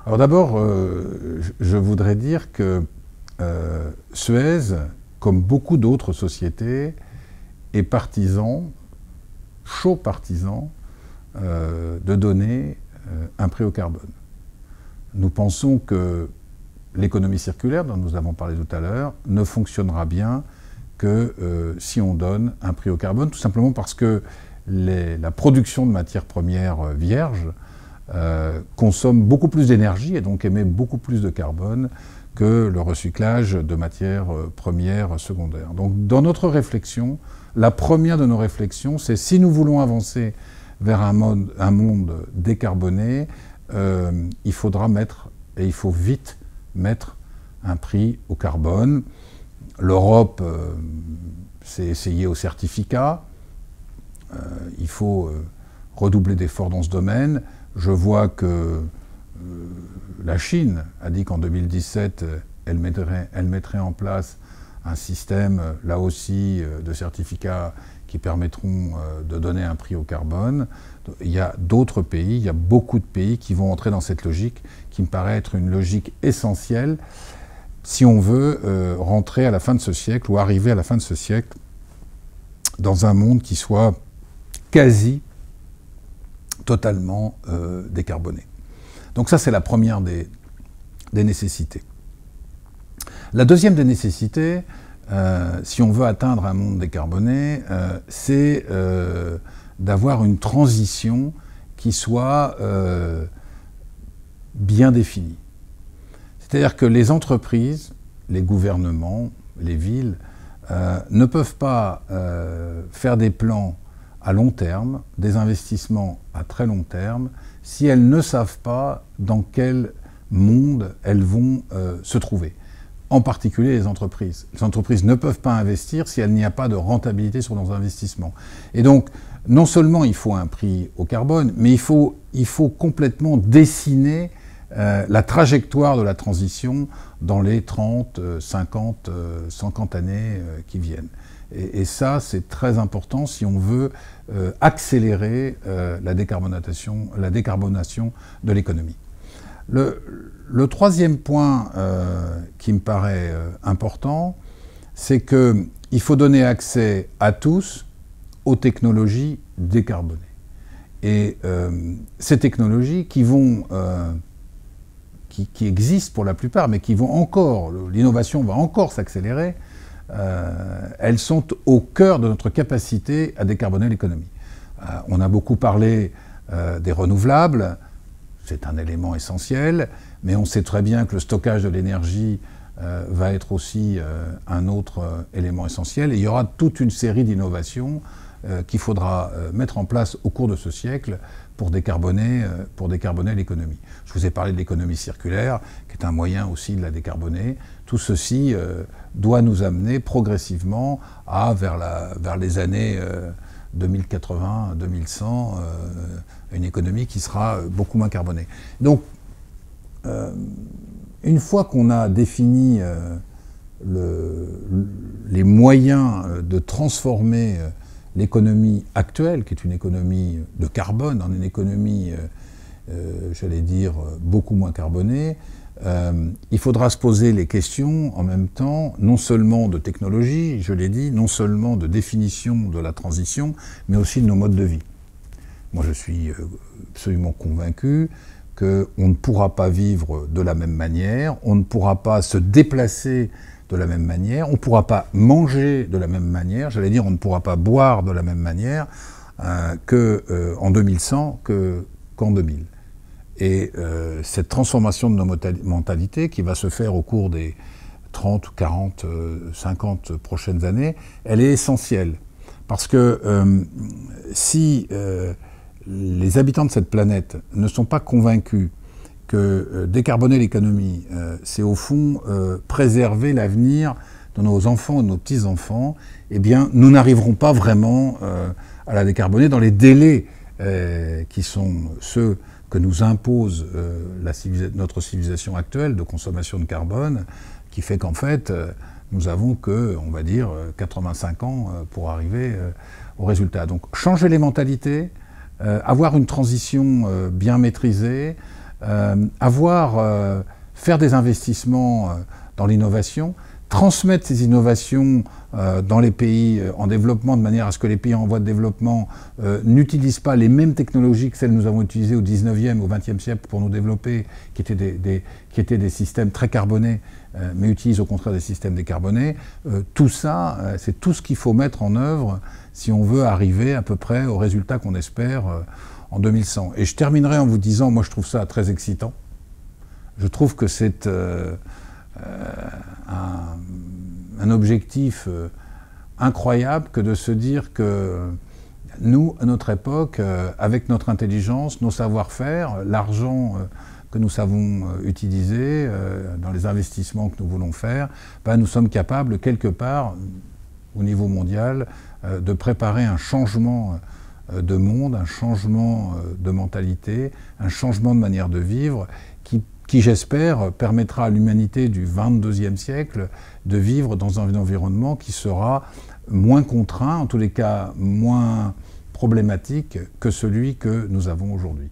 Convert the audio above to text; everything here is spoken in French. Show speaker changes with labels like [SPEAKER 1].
[SPEAKER 1] Alors d'abord, je voudrais dire que Suez, comme beaucoup d'autres sociétés, est partisan, chaud partisan, de donner un prix au carbone. Nous pensons que l'économie circulaire, dont nous avons parlé tout à l'heure, ne fonctionnera bien que si on donne un prix au carbone, tout simplement parce que la production de matières premières vierges consomme beaucoup plus d'énergie et donc émet beaucoup plus de carbone que le recyclage de matières premières secondaires. Donc dans notre réflexion, la première de nos réflexions, c'est si nous voulons avancer vers un monde décarboné, il faudra mettre, et il faut vite mettre, un prix au carbone. L'Europe s'est essayée au certificat. Il faut redoubler d'efforts dans ce domaine. Je vois que la Chine a dit qu'en 2017, elle mettrait en place un système, là aussi, de certificats qui permettront de donner un prix au carbone. Il y a d'autres pays, il y a beaucoup de pays qui vont entrer dans cette logique, qui me paraît être une logique essentielle si on veut rentrer à la fin de ce siècle ou arriver à la fin de ce siècle dans un monde qui soit quasi totalement décarboné. Donc ça, c'est la première des nécessités. La deuxième des nécessités, si on veut atteindre un monde décarboné, c'est d'avoir une transition qui soit bien définie. C'est-à-dire que les entreprises, les gouvernements, les villes, ne peuvent pas faire des plans à long terme, des investissements à très long terme, si elles ne savent pas dans quel monde elles vont se trouver. En particulier les entreprises. Les entreprises ne peuvent pas investir si il n'y a pas de rentabilité sur leurs investissements. Et donc, non seulement il faut un prix au carbone, mais il faut complètement dessiner la trajectoire de la transition dans les 30, 50, 50 années qui viennent. Et ça, c'est très important si on veut accélérer la décarbonation de l'économie. Le troisième point qui me paraît important, c'est qu'il faut donner accès à tous aux technologies décarbonées. Et ces technologies qui existent pour la plupart, mais qui vont encore, l'innovation va encore s'accélérer, elles sont au cœur de notre capacité à décarboner l'économie. On a beaucoup parlé des renouvelables, c'est un élément essentiel, mais on sait très bien que le stockage de l'énergie va être aussi un autre élément essentiel. Et il y aura toute une série d'innovations qu'il faudra mettre en place au cours de ce siècle pour décarboner l'économie. Je vous ai parlé de l'économie circulaire, qui est un moyen aussi de la décarboner. Tout ceci doit nous amener progressivement vers les années 2080-2100, une économie qui sera beaucoup moins carbonée. Donc, une fois qu'on a défini les moyens de transformer l'économie actuelle, qui est une économie de carbone, en une économie, j'allais dire, beaucoup moins carbonée, il faudra se poser les questions en même temps, non seulement de technologie, je l'ai dit, non seulement de définition de la transition, mais aussi de nos modes de vie. Moi, je suis absolument convaincu qu'on ne pourra pas vivre de la même manière, on ne pourra pas se déplacer de la même manière, on ne pourra pas manger de la même manière, j'allais dire on ne pourra pas boire de la même manière qu'en 2100 qu'en 2000. Et cette transformation de nos mentalités qui va se faire au cours des 30, 40, 50 prochaines années, elle est essentielle. Parce que si les habitants de cette planète ne sont pas convaincus que décarboner l'économie, c'est au fond préserver l'avenir de nos enfants et de nos petits-enfants, eh bien, nous n'arriverons pas vraiment à la décarboner dans les délais qui sont ceux que nous impose notre civilisation actuelle de consommation de carbone, qui fait qu'en fait, nous avons que, on va dire, 85 ans pour arriver au résultat. Donc, changer les mentalités, avoir une transition bien maîtrisée, faire des investissements dans l'innovation, transmettre ces innovations dans les pays en développement, de manière à ce que les pays en voie de développement n'utilisent pas les mêmes technologies que celles que nous avons utilisées au 19e, au 20e siècle pour nous développer, qui étaient des systèmes très carbonés, mais utilisent au contraire des systèmes décarbonés. Tout ça, c'est tout ce qu'il faut mettre en œuvre si on veut arriver à peu près au résultat qu'on espère en 2100. Et je terminerai en vous disant, moi je trouve ça très excitant. Je trouve que c'est un objectif incroyable que de se dire que nous, à notre époque, avec notre intelligence, nos savoir-faire, l'argent que nous savons utiliser dans les investissements que nous voulons faire, ben, nous sommes capables, quelque part, au niveau mondial, de préparer un changement de monde, un changement de mentalité, un changement de manière de vivre qui j'espère, permettra à l'humanité du XXIe siècle de vivre dans un environnement qui sera moins contraint, en tous les cas moins problématique que celui que nous avons aujourd'hui.